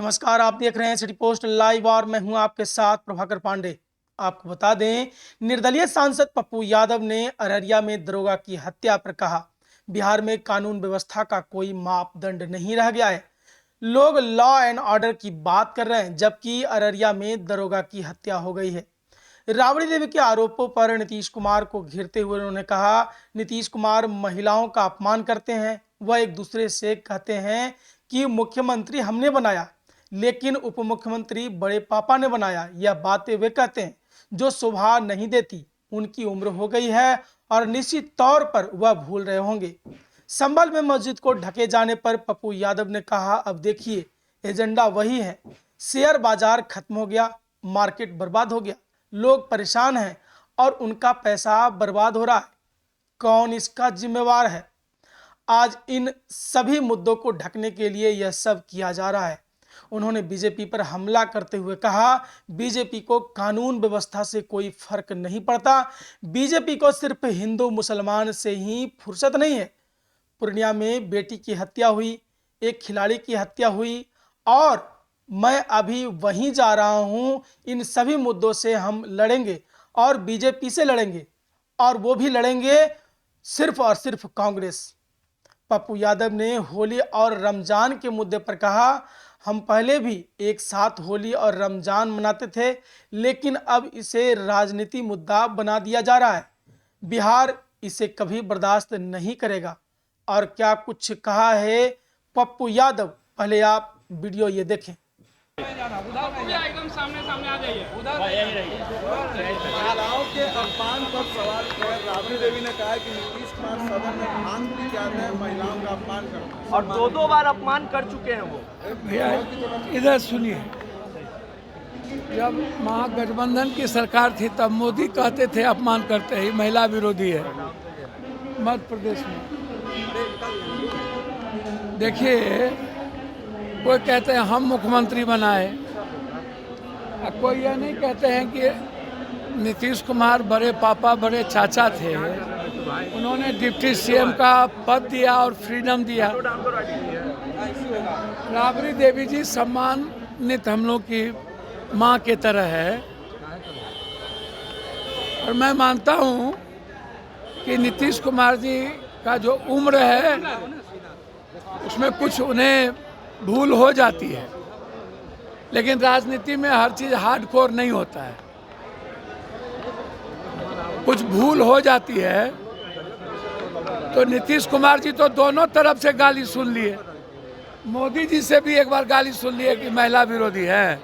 नमस्कार, आप देख रहे हैं सिटी पोस्ट लाइव और मैं हूं आपके साथ प्रभाकर पांडे। आपको बता दें, निर्दलीय सांसद पप्पू यादव ने अररिया में दरोगा की हत्या पर कहा, बिहार में कानून व्यवस्था का कोई मापदंड नहीं रह गया है। लोग लॉ एंड ऑर्डर की बात कर रहे हैं, जबकि अररिया में दरोगा की हत्या हो गई है। राबड़ी देवी के आरोपों पर नीतीश कुमार को घेरते हुए उन्होंने कहा, नीतीश कुमार महिलाओं का अपमान करते हैं। वह एक दूसरे से कहते हैं कि मुख्यमंत्री हमने बनाया, लेकिन उप मुख्यमंत्री बड़े पापा ने बनाया। यह बातें वे कहते हैं जो शोभा नहीं देती। उनकी उम्र हो गई है और निश्चित तौर पर वह भूल रहे होंगे। संभल में मस्जिद को ढके जाने पर पप्पू यादव ने कहा, अब देखिए एजेंडा वही है। शेयर बाजार खत्म हो गया, मार्केट बर्बाद हो गया, लोग परेशान हैं और उनका पैसा बर्बाद हो रहा है। कौन इसका जिम्मेवार है? आज इन सभी मुद्दों को ढकने के लिए यह सब किया जा रहा है। उन्होंने बीजेपी पर हमला करते हुए कहा, बीजेपी को कानून व्यवस्था से कोई फर्क नहीं पड़ता। बीजेपी को सिर्फ हिंदू मुसलमान से ही फुर्सत नहीं है। पूर्णिया में बेटी की हत्या हुई, एक खिलाड़ी की हत्या हुई और मैं अभी वहीं जा रहा हूं। इन सभी मुद्दों से हम लड़ेंगे और बीजेपी से लड़ेंगे, और वो भी लड़ेंगे सिर्फ और सिर्फ कांग्रेस। पप्पू यादव ने होली और रमजान के मुद्दे पर कहा, हम पहले भी एक साथ होली और रमजान मनाते थे, लेकिन अब इसे राजनीति मुद्दा बना दिया जा रहा है। बिहार इसे कभी बर्दाश्त नहीं करेगा। और क्या कुछ कहा है पप्पू यादव, पहले आप वीडियो ये देखें। एकदम सामने सामने आ जाइए। महिलाओं के अपमान पर सवाल किया। राबड़ी देवी ने कहा कि नीतीश कुमार सदन में भांग पी के आते हैं, महिलाओं का अपमान करते और दो बार अपमान कर चुके हैं वो। भैया इधर सुनिए, जब महागठबंधन की सरकार थी तब मोदी कहते थे अपमान करते ही महिला विरोधी है। मध्य प्रदेश में देखिए, कोई कहते हैं हम मुख्यमंत्री बनाए, और कोई यह नहीं कहते हैं कि नीतीश कुमार बड़े पापा बड़े चाचा थे, उन्होंने डिप्टी सीएम का पद दिया और फ्रीडम दिया। राबड़ी देवी जी सम्मानित हम लोग की माँ के तरह है, और मैं मानता हूँ कि नीतीश कुमार जी का जो उम्र है उसमें कुछ उन्हें भूल हो जाती है, लेकिन राजनीति में हर चीज़ हार्डकोर नहीं होता है। कुछ भूल हो जाती है तो नीतीश कुमार जी तो दोनों तरफ से गाली सुन लिए, मोदी जी से भी एक बार गाली सुन लिए कि महिला विरोधी है,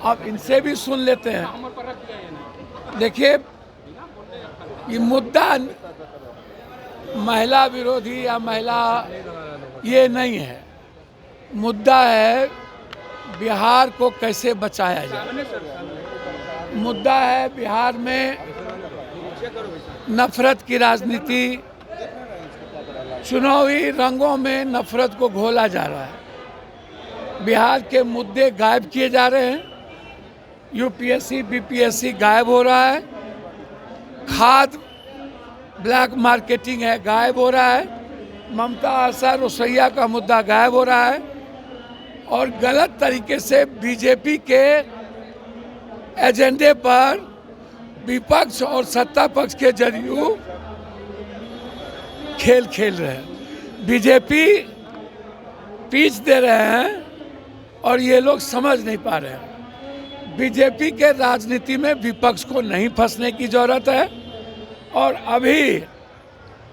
अब इनसे भी सुन लेते हैं। देखिए, ये मुद्दा महिला विरोधी या महिला ये नहीं है, मुद्दा है बिहार को कैसे बचाया जाए। मुद्दा है बिहार में नफरत की राजनीति, चुनावी रंगों में नफरत को घोला जा रहा है। बिहार के मुद्दे गायब किए जा रहे हैं, यूपीएससी बीपीएससी गायब हो रहा है, खाद ब्लैक मार्केटिंग है गायब हो रहा है, ममता आशा रसोईया का मुद्दा गायब हो रहा है, और गलत तरीके से बीजेपी के एजेंडे पर विपक्ष और सत्ता पक्ष के जदयू खेल खेल रहे हैं। बीजेपी पीछ दे रहे हैं और ये लोग समझ नहीं पा रहे हैं। बीजेपी के राजनीति में विपक्ष को नहीं फंसने की जरूरत है, और अभी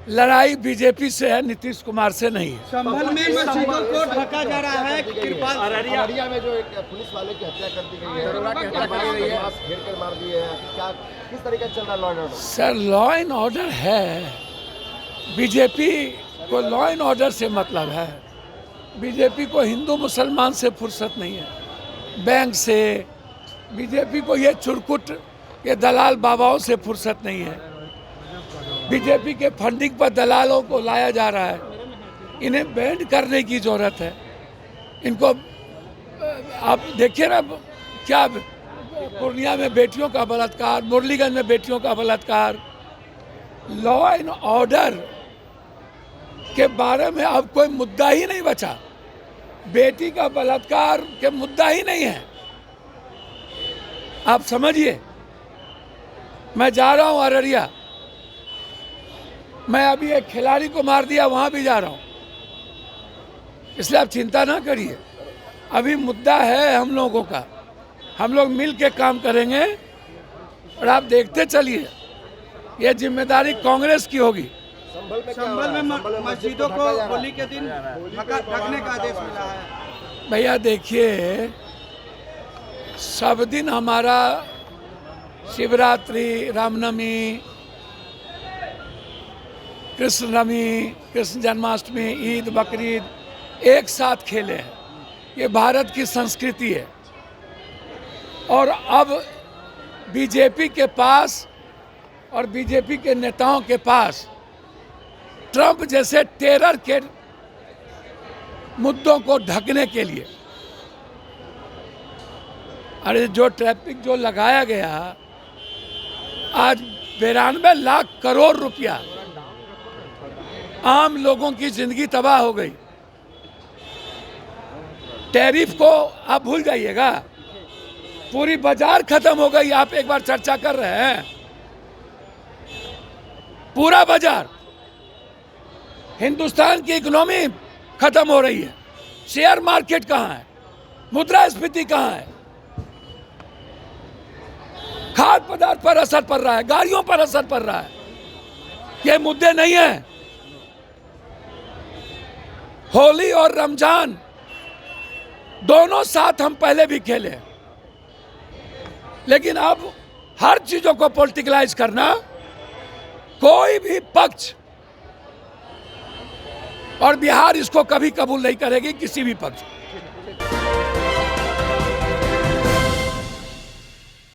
लड़ाई बीजेपी से है, नीतीश कुमार से नहीं है। संभल में मस्जिदों को ढका जा रहा है। अररिया में जो एक पुलिस वाले की हत्या कर दी गई है, घेर कर मार दिए हैं, क्या किस तरीके से चल रहा है law and order? Sir, law and order है, बीजेपी को लॉ एंड ऑर्डर से मतलब है। बीजेपी को हिंदू मुसलमान से फुर्सत नहीं है, बैंक से, बीजेपी को ये चुरकुट ये दलाल बाबाओं से फुर्सत नहीं है। बीजेपी के फंडिंग पर दलालों को लाया जा रहा है, इन्हें बैंड करने की जरूरत है। इनको आप देखिए ना, क्या पूर्णिया में बेटियों का बलात्कार, मुरलीगंज में बेटियों का बलात्कार। लॉ एंड ऑर्डर के बारे में अब कोई मुद्दा ही नहीं बचा। बेटी का बलात्कार के मुद्दा ही नहीं है। आप समझिए, मैं जा रहा हूं अररिया, मैं अभी एक खिलाड़ी को मार दिया, वहां भी जा रहा हूं, इसलिए आप चिंता ना करिए। अभी मुद्दा है हम लोगों का, हम लोग मिल के काम करेंगे और आप देखते चलिए, ये जिम्मेदारी कांग्रेस की होगी। संभल में मस्जिदों को होली के दिन ढकने का आदेश मिला है। भैया देखिए, सब दिन हमारा शिवरात्रि, रामनवमी, कृष्णनवमी, कृष्ण जन्माष्टमी, ईद, बकरीद एक साथ खेले हैं। ये भारत की संस्कृति है। और अब बीजेपी के पास और बीजेपी के नेताओं के पास ट्रंप जैसे टेरर के मुद्दों को ढकने के लिए, अरे जो ट्रैफिक जो लगाया गया, आज 92 लाख करोड़ रुपया, आम लोगों की जिंदगी तबाह हो गई। टैरिफ को आप भूल जाइएगा, पूरी बाजार खत्म हो गई। आप एक बार चर्चा कर रहे हैं, पूरा बाजार, हिंदुस्तान की इकोनॉमी खत्म हो रही है। शेयर मार्केट कहां है, मुद्रास्फीति कहां है, खाद्य पदार्थ पर असर पड़ रहा है, गाड़ियों पर असर पड़ रहा है। ये मुद्दे नहीं है। होली और रमजान दोनों साथ हम पहले भी खेले, लेकिन अब हर चीजों को पॉलिटिकलाइज करना, कोई भी पक्ष, और बिहार इसको कभी कबूल नहीं करेगी, किसी भी पक्ष।